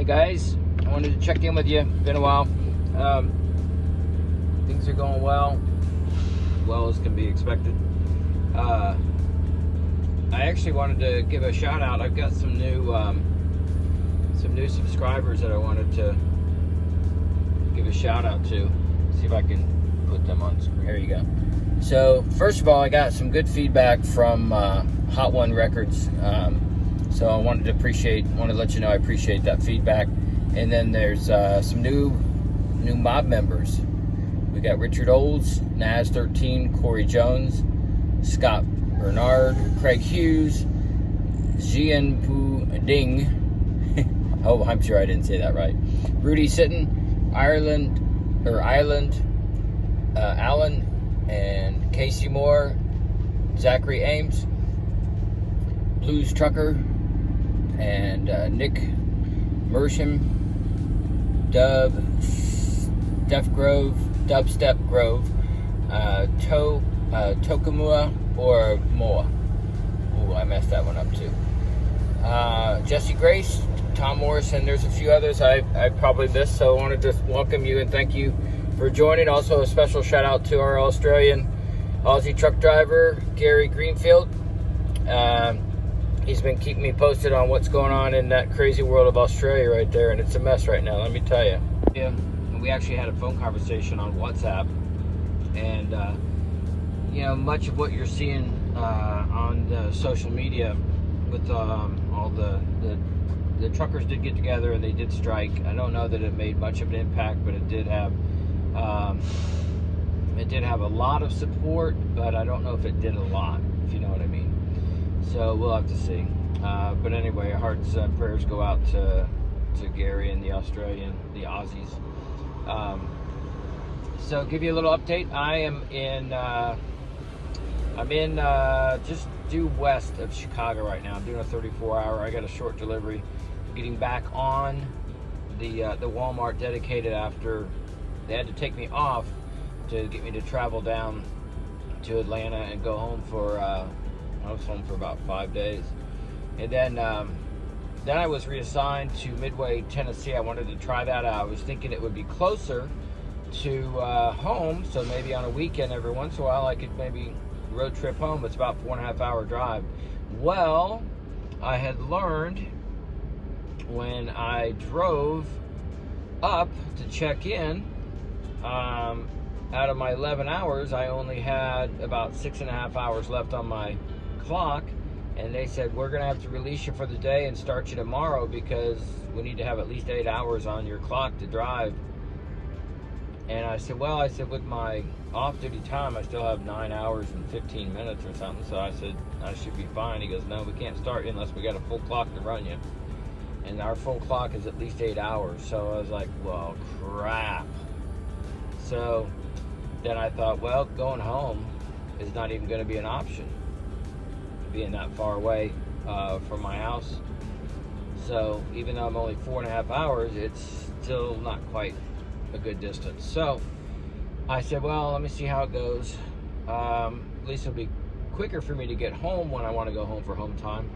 Hey guys, I wanted to check in with you. Been a while. Things are going well as can be expected. I actually wanted to give a shout out. I've got some new subscribers that I wanted to give a shout out to. See if I can put them on screen. There you go. So first of all, I got some good feedback from Hot One Records. So I wanted to let you know I appreciate that feedback. And then there's some new mob members. We got Richard Olds, Naz13, Corey Jones, Scott Bernard, Craig Hughes, Jian Pu Ding. Oh, I'm sure I didn't say that right. Rudy Sitton, Alan, and Casey Moore, Zachary Ames, Blues Trucker, and Nick Mersham, Dubstep Grove, Tokumua or Moa. Oh, I messed that one up too. Jesse Grace, Tom Morrison, there's a few others I probably missed, so I wanted to welcome you and thank you for joining. Also a special shout out to our Aussie truck driver, Gary Greenfield. He's been keeping me posted on what's going on in that crazy world of Australia right there, and it's a mess right now, let me tell you. Yeah, we actually had a phone conversation on WhatsApp, and much of what you're seeing on the social media with all the truckers did get together and they did strike. I don't know that it made much of an impact, but it did have a lot of support, but I don't know if it did a lot, if you know what I mean. So we'll have to see. But anyway, hearts and prayers go out to Gary and the Aussies. So give you a little update. I'm in just due west of Chicago right now. I'm doing a 34-hour. I got a short delivery. Getting back on the Walmart dedicated after they had to take me off to get me to travel down to Atlanta and go home for I was home for about 5 days, and then I was reassigned to Midway, Tennessee. I wanted to try that out. I was thinking it would be closer to home, so maybe on a weekend every once in a while I could maybe road trip home. It's about 4.5 hour drive. Well, I had learned when I drove up to check in, out of my 11 hours, I only had about 6.5 hours left on my clock, and they said, we're gonna have to release you for the day and start you tomorrow because we need to have at least 8 hours on your clock to drive. And I said, with my off-duty time, I still have 9 hours and 15 minutes or something. So I said, I should be fine. He goes, no, we can't start you unless we got a full clock to run you. And our full clock is at least 8 hours. So I was like, well, crap. So then I thought, well, going home is not even going to be an option, being that far away from my house. So even though I'm only 4.5 hours, it's still not quite a good distance. So I said, well, let me see how it goes. At least it'll be quicker for me to get home when I want to go home for home time.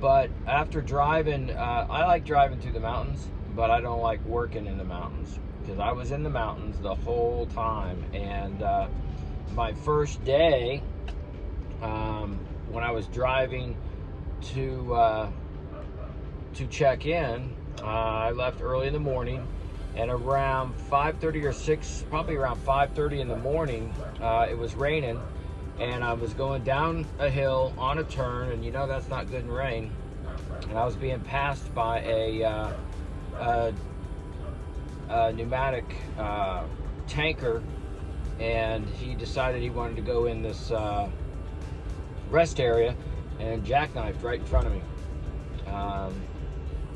But after driving, I like driving through the mountains, but I don't like working in the mountains because I was in the mountains the whole time. And my first day, when I was driving to check in, I left early in the morning, and around 5:30 or 6, probably around 5:30 in the morning, it was raining, and I was going down a hill on a turn, and that's not good in rain, and I was being passed by a pneumatic tanker, and he decided he wanted to go in this rest area and jackknifed right in front of me.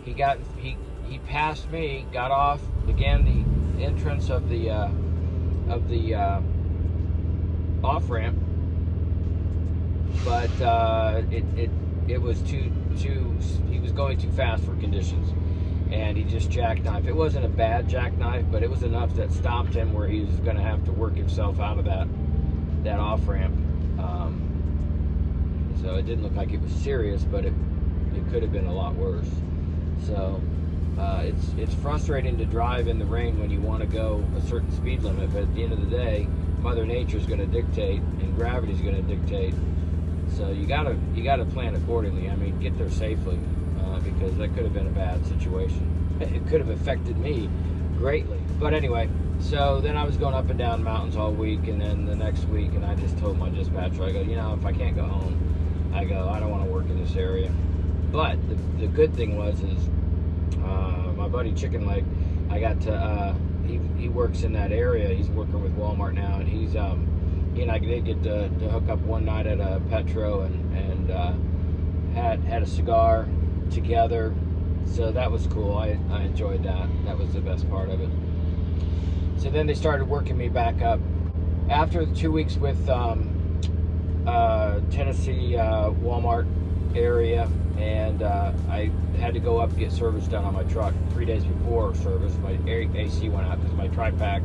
He passed me, got off, began the entrance of the off ramp, but it was too. He was going too fast for conditions, and he just jackknifed. It wasn't a bad jackknife, but it was enough that stopped him where he was going to have to work himself out of that off ramp. So it didn't look like it was serious, but it could have been a lot worse. So It's frustrating to drive in the rain when you want to go a certain speed limit, but at the end of the day, Mother Nature's going to dictate and gravity's going to dictate. So you gotta plan accordingly. I mean, get there safely, because that could have been a bad situation. It could have affected me greatly. But anyway, so then I was going up and down mountains all week, and then the next week, and I just told my dispatcher, I go, if I can't go home, I don't want to work in this area. But the good thing was my buddy Chicken Leg, I got to he works in that area. He's working with Walmart now, and he and I did get to hook up one night at a Petro and had a cigar together. So that was cool. I enjoyed that. That was the best part of it. So then they started working me back up. After the 2 weeks with Tennessee Walmart area, and I had to go up and get service done on my truck 3 days before service. My AC went out because my tri-pack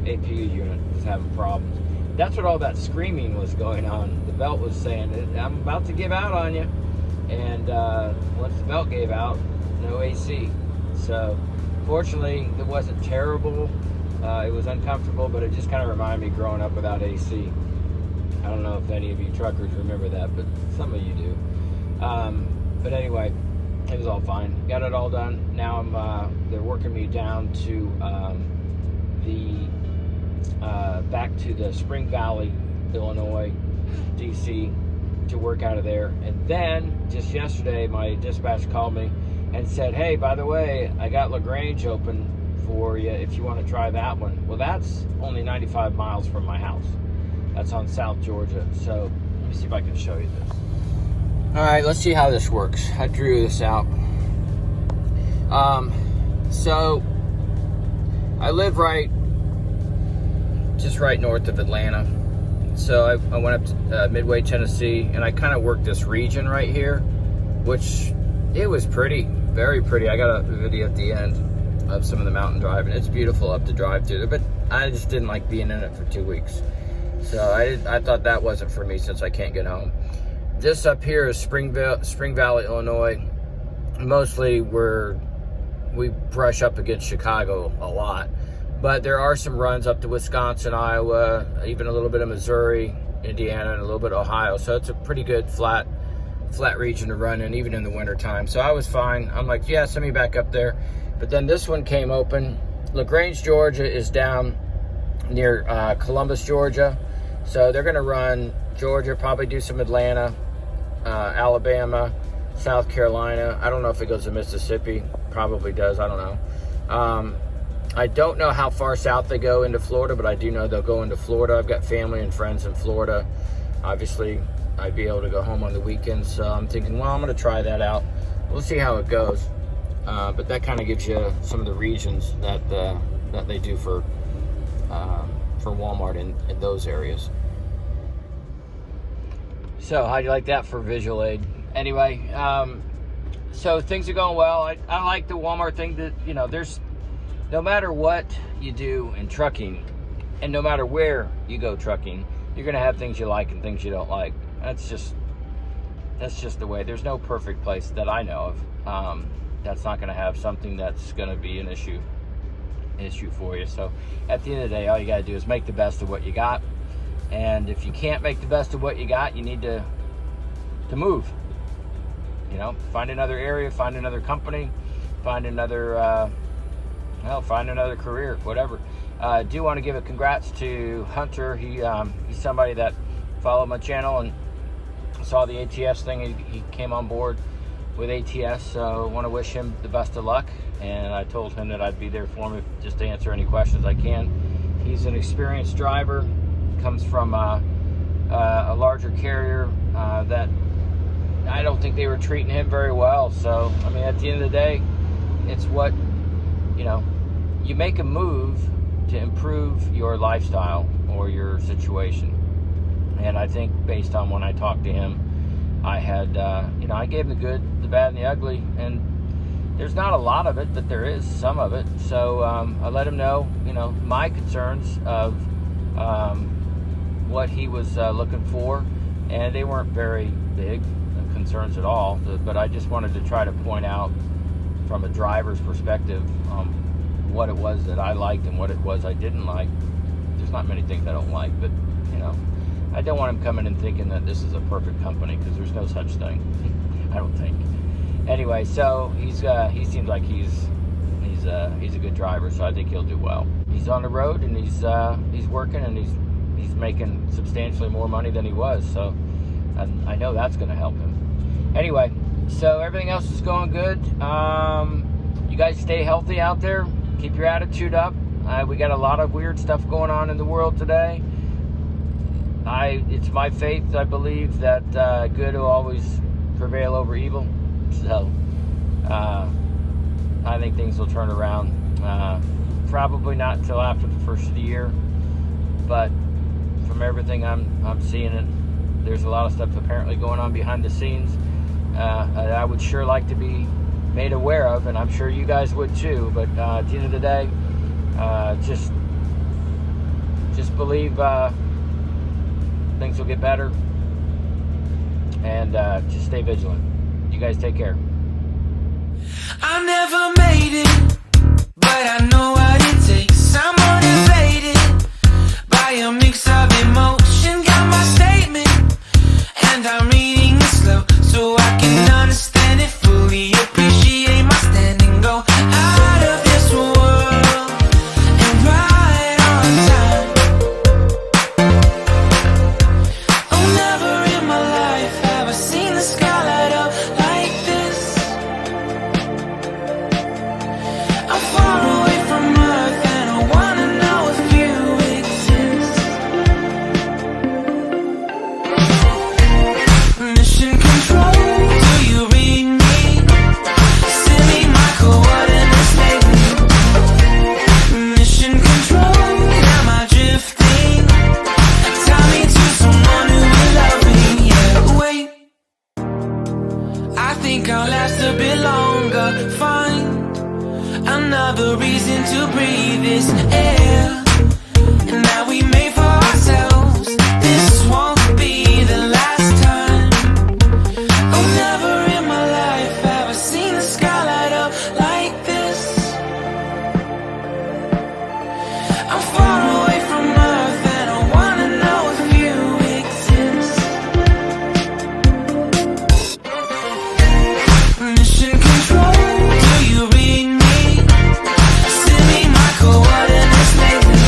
APU unit was having problems. That's what all that screaming was going on. The belt was saying, I'm about to give out on you. And once the belt gave out, no AC. So fortunately, it wasn't terrible. It was uncomfortable, but it just kind of reminded me growing up without AC. I don't know if any of you truckers remember that, but some of you do. But anyway, it was all fine. Got it all done. Now they're working me down to back to the Spring Valley, Illinois, DC, to work out of there. And then just yesterday, my dispatch called me and said, hey, by the way, I got LaGrange open for you if you want to try that one. Well, that's only 95 miles from my house. That's on South Georgia. So let me see if I can show you this. All right, let's see how this works. I drew this out. So I live just right north of Atlanta. So I went up to Midway, Tennessee, and I kind of worked this region right here, which it was pretty, very pretty. I got a video at the end of some of the mountain driving. It's beautiful up to drive through, but I just didn't like being in it for 2 weeks. So I thought that wasn't for me since I can't get home. This up here is Spring Valley, Illinois. Mostly we brush up against Chicago a lot. But there are some runs up to Wisconsin, Iowa, even a little bit of Missouri, Indiana, and a little bit of Ohio. So it's a pretty good flat region to run in, even in the wintertime. So I was fine. I'm like, yeah, send me back up there. But then this one came open. LaGrange, Georgia is down near Columbus, Georgia. So they're going to run Georgia, probably do some Atlanta, Alabama, South Carolina. I don't know if it goes to Mississippi. Probably does. I don't know. I don't know how far south they go into Florida, but I do know they'll go into Florida. I've got family and friends in Florida. Obviously, I'd be able to go home on the weekends. So I'm thinking, well, I'm going to try that out. We'll see how it goes. But that kind of gives you some of the regions that they do for Walmart in those areas. So how'd you like that for visual aid? Anyway, so things are going well. I like the Walmart thing that, there's, no matter what you do in trucking, and no matter where you go trucking, you're going to have things you like and things you don't like. That's just the way. There's no perfect place that I know of that's not going to have something that's going to be an issue for you. So at the end of the day, all you got to do is make the best of what you got. And if you can't make the best of what you got, you need to move. Find another area, find another company, find another career, whatever. I do want to give a congrats to Hunter. He's somebody that followed my channel and saw the ATS thing. He came on board with ATS, so I want to wish him the best of luck. And I told him that I'd be there for him just to answer any questions I can. He's an experienced driver, comes from a larger carrier that I don't think they were treating him very well. So, I mean, at the end of the day, it's what, you make a move to improve your lifestyle or your situation. And I think based on when I talked to him, I had, I gave him the good, the bad, and the ugly. And there's not a lot of it, but there is some of it. So I let him know, my concerns of what he was looking for. And they weren't very big concerns at all. But I just wanted to try to point out from a driver's perspective, what it was that I liked and what it was I didn't like. There's not many things I don't like, but you know, I don't want him coming and thinking that this is a perfect company, because there's no such thing. I don't think. Anyway, so he seems like he's a good driver, so I think he'll do well. He's on the road and he's working, and he's making substantially more money than he was, so I know that's going to help him. Anyway, so everything else is going good. You guys stay healthy out there. Keep your attitude up. We got a lot of weird stuff going on in the world today. It's my faith, I believe, that good will always prevail over evil. So I think things will turn around. Probably not until after the first of the year, but from everything I'm seeing, there's a lot of stuff apparently going on behind the scenes that I would sure like to be made aware of, and I'm sure you guys would too. But at the end of the day, just believe things will get better, and just stay vigilant. You guys take care. I never made it, but I know what it takes. I'm motivated by a mix of emotion. Got my statement, and I'm reading it slow so I can understand it fully. Appreciate my standing, go out of this world and right on time. Oh, never in my life have I seen the sky light up like this. I'm far away from Earth and I wanna know if you exist. Mission control, do you read me? Send me my coordinates lately. Mission control, am I drifting? Tie me to someone who will love me. Yeah, wait, I think I'll last a bit longer. Find another reason to breathe this air, and that we made for ourselves. This won't be the last time. Oh, never in my life have I seen the sky light up like this. I'm far away from Earth and I wanna know if you exist. Mission control, do you read me? Send me my coordinates lately.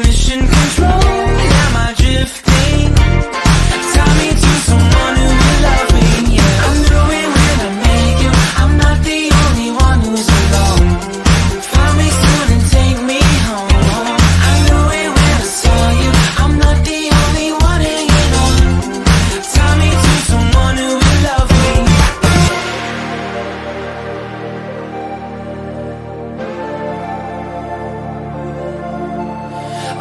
Mission control, am I drifting? Tie me to someone who will love me. Yeah, I knew it when I met you. I'm not the only one who's alone. Find me soon and take me home. I knew it when I saw you. I'm not the only one hanging on. Tie me to someone who will love me.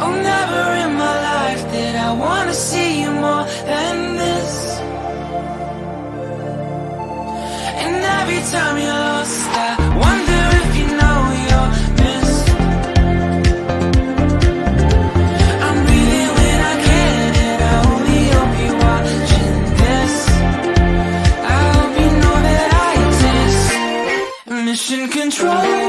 Oh, never in my life did I wanna see you more than this. And every time you're lost, I wonder if you know you're missed. I'm breathing when I can, and I only hope you're watching this. I hope you know that I exist. Mission control,